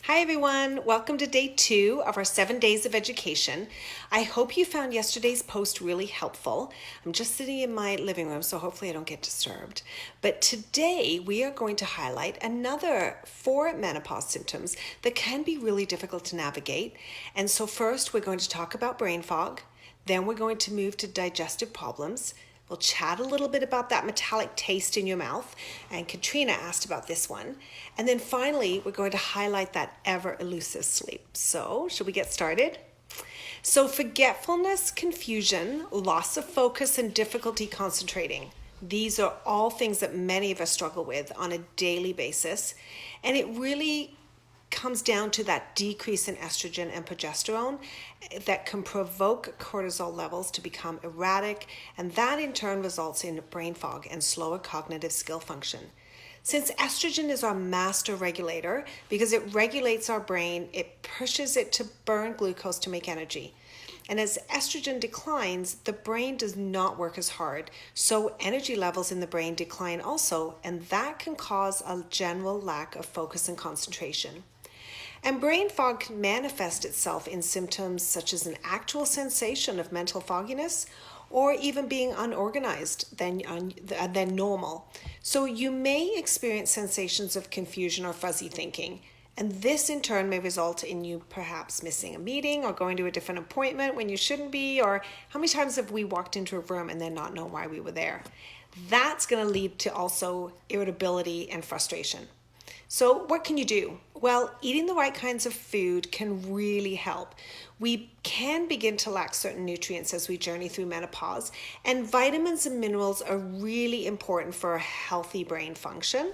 Hi everyone, welcome to day 2 of our 7 days of education. I hope you found yesterday's post really helpful. I'm just sitting in my living room, so hopefully I don't get disturbed. But today we are going to highlight another 4 menopause symptoms that can be really difficult to navigate. And so first we're going to talk about brain fog, then we're going to move to digestive problems. We'll chat a little bit about that metallic taste in your mouth, and Katrina asked about this one. And then finally, we're going to highlight that ever elusive sleep. So, should we get started? So, forgetfulness, confusion, loss of focus, and difficulty concentrating. These are all things that many of us struggle with on a daily basis. And it really comes down to that decrease in estrogen and progesterone that can provoke cortisol levels to become erratic, and that in turn results in brain fog and slower cognitive skill function. Since estrogen is our master regulator, because it regulates our brain, it pushes it to burn glucose to make energy. And as estrogen declines, the brain does not work as hard, so energy levels in the brain decline also, and that can cause a general lack of focus and concentration. And brain fog can manifest itself in symptoms such as an actual sensation of mental fogginess or even being unorganized than normal. So you may experience sensations of confusion or fuzzy thinking. And this in turn may result in you perhaps missing a meeting or going to a different appointment when you shouldn't be, or how many times have we walked into a room and then not known why we were there? That's going to lead to also irritability and frustration. So what can you do? Well, eating the right kinds of food can really help. We can begin to lack certain nutrients as we journey through menopause, and vitamins and minerals are really important for a healthy brain function.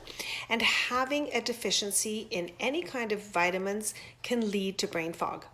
And having a deficiency in any kind of vitamins can lead to brain fog.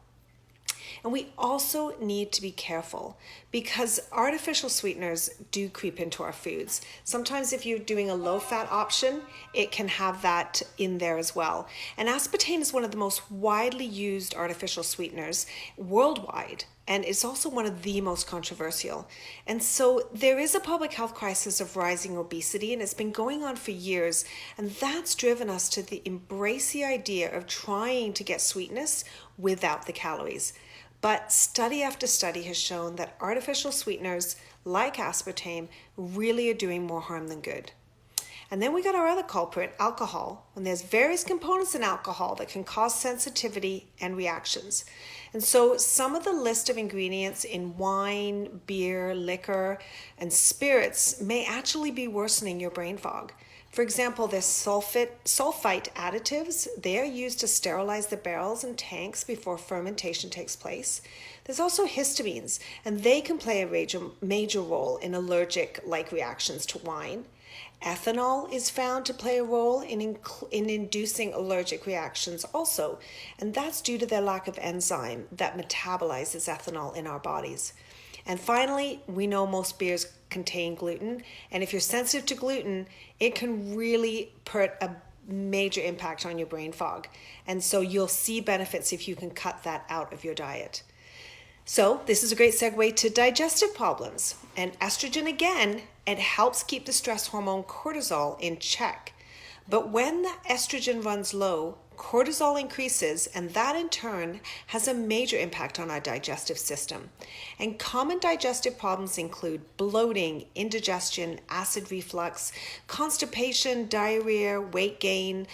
And we also need to be careful because artificial sweeteners do creep into our foods. Sometimes if you're doing a low-fat option, it can have that in there as well. And aspartame is one of the most widely used artificial sweeteners worldwide, and it's also one of the most controversial. And so there is a public health crisis of rising obesity, and it's been going on for years. And that's driven us to embrace the idea of trying to get sweetness without the calories. But study after study has shown that artificial sweeteners like aspartame really are doing more harm than good. And then we got our other culprit, alcohol. And there's various components in alcohol that can cause sensitivity and reactions. And so some of the list of ingredients in wine, beer, liquor, and spirits may actually be worsening your brain fog. For example, there's sulfite additives. They are used to sterilize the barrels and tanks before fermentation takes place. There's also histamines, and they can play a major role in allergic-like reactions to wine. Ethanol is found to play a role in inducing allergic reactions also, and that's due to their lack of enzyme that metabolizes ethanol in our bodies. And finally, we know most beers contain gluten, and if you're sensitive to gluten, it can really put a major impact on your brain fog. And so you'll see benefits if you can cut that out of your diet. So this is a great segue to digestive problems. And estrogen, again, it helps keep the stress hormone cortisol in check. But when the estrogen runs low, cortisol increases, and that in turn has a major impact on our digestive system. And common digestive problems include bloating, indigestion, acid reflux, constipation, diarrhea, weight gain,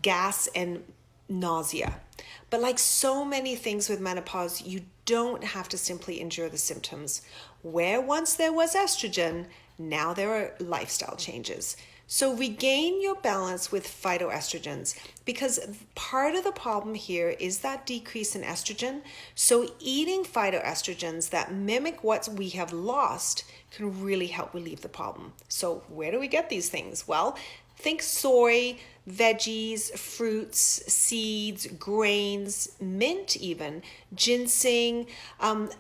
gas, and nausea. But like so many things with menopause, you don't have to simply endure the symptoms. Where once there was estrogen, now there are lifestyle changes. So regain your balance with phytoestrogens, because part of the problem here is that decrease in estrogen. So eating phytoestrogens that mimic what we have lost can really help relieve the problem. So where do we get these things? Well, think soy, veggies, fruits, seeds, grains, mint even, ginseng.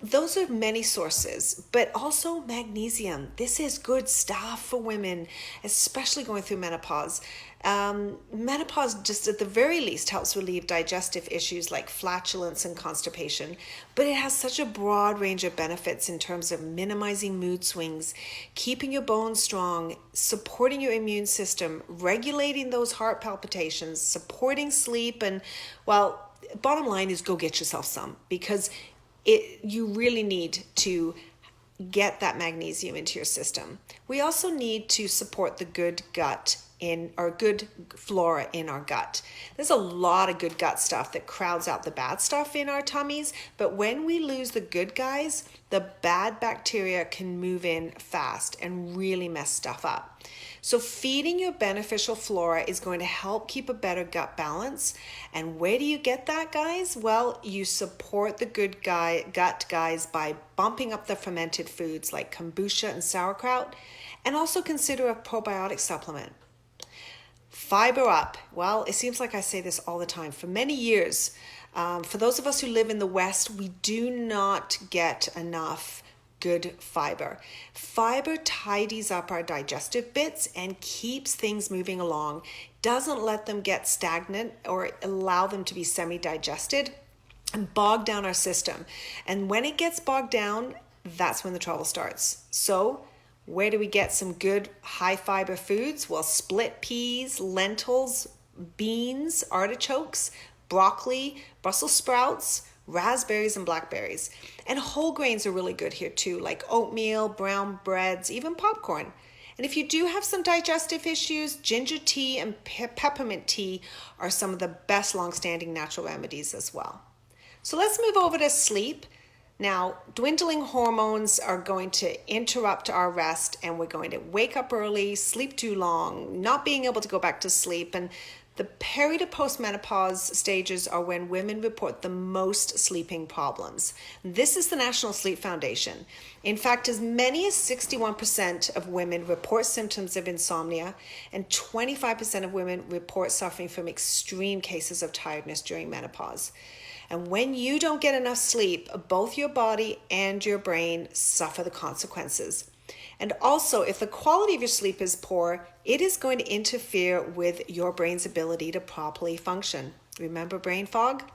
Those are many sources, but also magnesium. This is good stuff for women, especially going through menopause. Menopause just at the very least helps relieve digestive issues like flatulence and constipation, but it has such a broad range of benefits in terms of minimizing mood swings, keeping your bones strong, supporting your immune system, regulating those heart palpitations, supporting sleep, and, well, bottom line is go get yourself some, because you really need to get that magnesium into your system. We also need to support the good gut in our good flora in our gut. There's a lot of good gut stuff that crowds out the bad stuff in our tummies, but when we lose the good guys, the bad bacteria can move in fast and really mess stuff up. So feeding your beneficial flora is going to help keep a better gut balance. And where do you get that, guys? Well, you support the good gut guys by bumping up the fermented foods like kombucha and sauerkraut, and also consider a probiotic supplement. Fiber up. Well, it seems like I say this all the time. For many years, for those of us who live in the West, we do not get enough good fiber. Fiber tidies up our digestive bits and keeps things moving along, doesn't let them get stagnant or allow them to be semi-digested and bog down our system. And when it gets bogged down, that's when the trouble starts. So where do we get some good high fiber foods? Well, split peas, lentils, beans, artichokes, broccoli, Brussels sprouts, raspberries and blackberries. And whole grains are really good here too, like oatmeal, brown breads, even popcorn. And if you do have some digestive issues, ginger tea and peppermint tea are some of the best long-standing natural remedies as well. So let's move over to sleep. Now, dwindling hormones are going to interrupt our rest, and we're going to wake up early, sleep too long, not being able to go back to sleep. And the peri to postmenopause stages are when women report the most sleeping problems. This is the National Sleep Foundation. In fact, as many as 61% of women report symptoms of insomnia, and 25% of women report suffering from extreme cases of tiredness during menopause. And when you don't get enough sleep, both your body and your brain suffer the consequences. And also, if the quality of your sleep is poor, it is going to interfere with your brain's ability to properly function. Remember brain fog?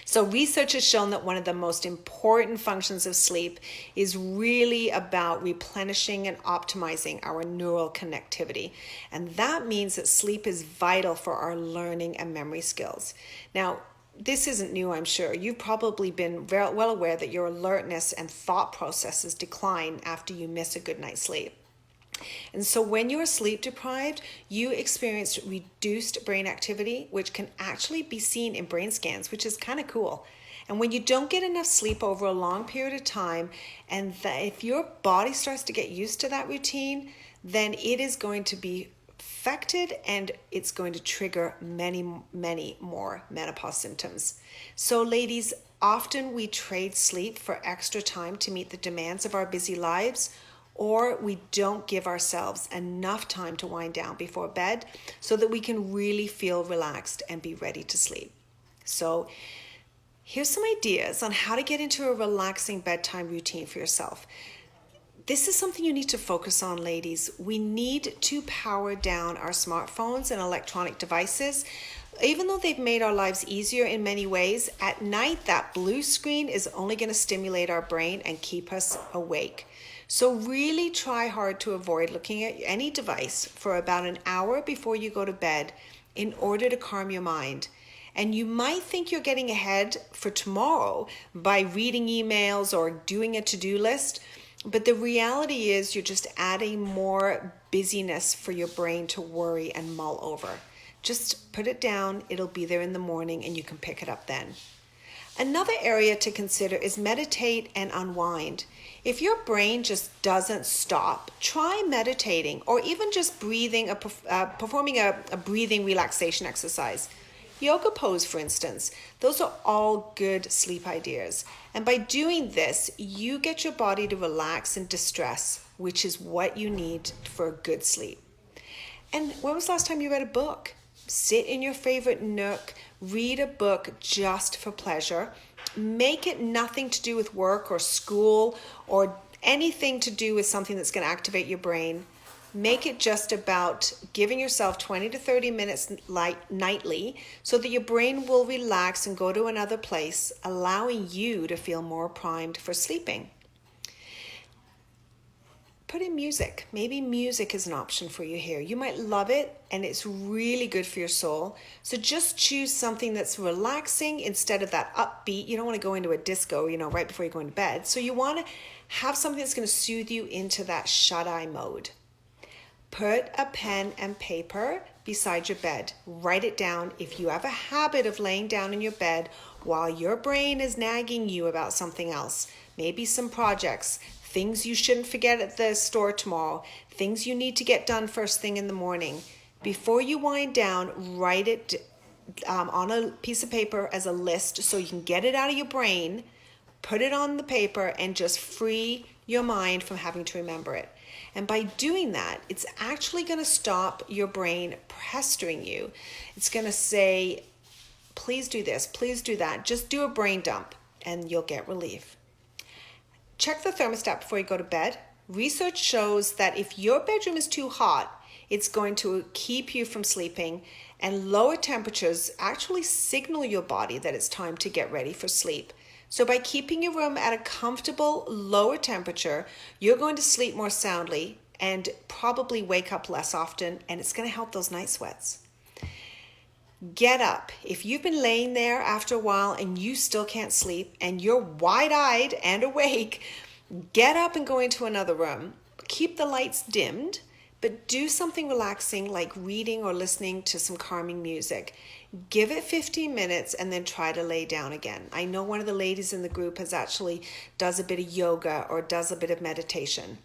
So research has shown that one of the most important functions of sleep is really about replenishing and optimizing our neural connectivity. And that means that sleep is vital for our learning and memory skills. Now, this isn't new, I'm sure. You've probably been very well aware that your alertness and thought processes decline after you miss a good night's sleep. And so when you're sleep deprived, you experience reduced brain activity, which can actually be seen in brain scans, which is kind of cool. And when you don't get enough sleep over a long period of time, and if your body starts to get used to that routine, then it is going to be affected, and it's going to trigger many more menopause symptoms. So ladies, often we trade sleep for extra time to meet the demands of our busy lives, or we don't give ourselves enough time to wind down before bed so that we can really feel relaxed and be ready to sleep. So here's some ideas on how to get into a relaxing bedtime routine for yourself. This is something you need to focus on, ladies. We need to power down our smartphones and electronic devices. Even though they've made our lives easier in many ways, at night that blue screen is only going to stimulate our brain and keep us awake. So really try hard to avoid looking at any device for about an hour before you go to bed in order to calm your mind. And you might think you're getting ahead for tomorrow by reading emails or doing a to-do list, but the reality is you're just adding more busyness for your brain to worry and mull over. Just put it down, it'll be there in the morning, and you can pick it up then. Another area to consider is meditate and unwind. If your brain just doesn't stop, try meditating or even just performing a breathing relaxation exercise. Yoga pose, for instance. Those are all good sleep ideas. And by doing this, you get your body to relax and distress, which is what you need for a good sleep. And when was the last time you read a book? Sit in your favorite nook, read a book just for pleasure. Make it nothing to do with work or school or anything to do with something that's going to activate your brain. Make it just about giving yourself 20 to 30 minutes nightly so that your brain will relax and go to another place, allowing you to feel more primed for sleeping. put in music. Maybe music is an option for you here. You might love it and it's really good for your soul. So just choose something that's relaxing instead of that upbeat. You don't want to go into a disco, right before you go into bed. So you want to have something that's going to soothe you into that shut-eye mode. Put a pen and paper beside your bed. Write it down. If you have a habit of laying down in your bed while your brain is nagging you about something else, maybe some projects, things you shouldn't forget at the store tomorrow, things you need to get done first thing in the morning, before you wind down, write it on a piece of paper as a list so you can get it out of your brain, put it on the paper, and just free your mind from having to remember it. And by doing that, it's actually going to stop your brain pestering you. It's going to say, please do this, please do that. Just do a brain dump and you'll get relief. Check the thermostat before you go to bed. Research shows that if your bedroom is too hot, it's going to keep you from sleeping, and lower temperatures actually signal your body that it's time to get ready for sleep. So by keeping your room at a comfortable lower temperature, you're going to sleep more soundly and probably wake up less often, and it's going to help those night sweats. Get up. If you've been laying there after a while and you still can't sleep and you're wide-eyed and awake, get up and go into another room. Keep the lights dimmed, but do something relaxing like reading or listening to some calming music. Give it 15 minutes and then try to lay down again. I know one of the ladies in the group does a bit of yoga or does a bit of meditation.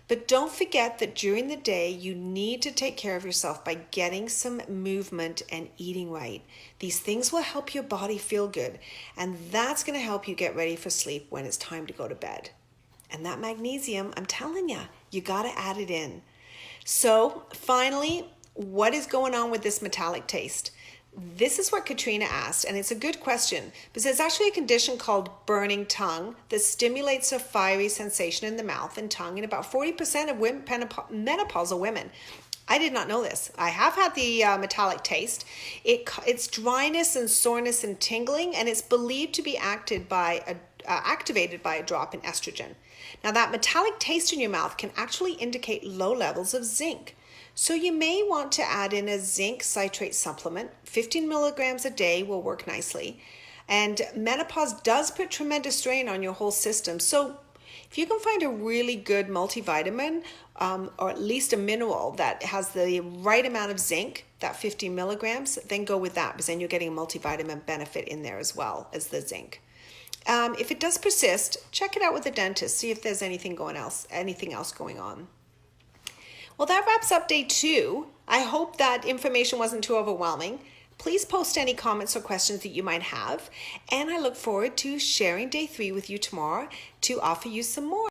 But don't forget that during the day, you need to take care of yourself by getting some movement and eating right. These things will help your body feel good, and that's going to help you get ready for sleep when it's time to go to bed. And that magnesium, I'm telling you, you got to add it in. So finally, what is going on with this metallic taste? This is what Katrina asked, and it's a good question, because there's actually a condition called burning tongue that stimulates a fiery sensation in the mouth and tongue in about 40% of women, menopausal women. I did not know this. I have had the metallic taste. It's dryness and soreness and tingling, and it's believed to be activated by a drop in estrogen. Now, that metallic taste in your mouth can actually indicate low levels of zinc. So you may want to add in a zinc citrate supplement. 15 milligrams a day will work nicely. And menopause does put tremendous strain on your whole system. So if you can find a really good multivitamin, or at least a mineral that has the right amount of zinc, that 15 milligrams, then go with that, because then you're getting a multivitamin benefit in there as well as the zinc. If it does persist, check it out with a dentist. See if there's anything else going on. Well, that wraps up day 2. I hope that information wasn't too overwhelming. Please post any comments or questions that you might have. And I look forward to sharing day 3 with you tomorrow to offer you some more.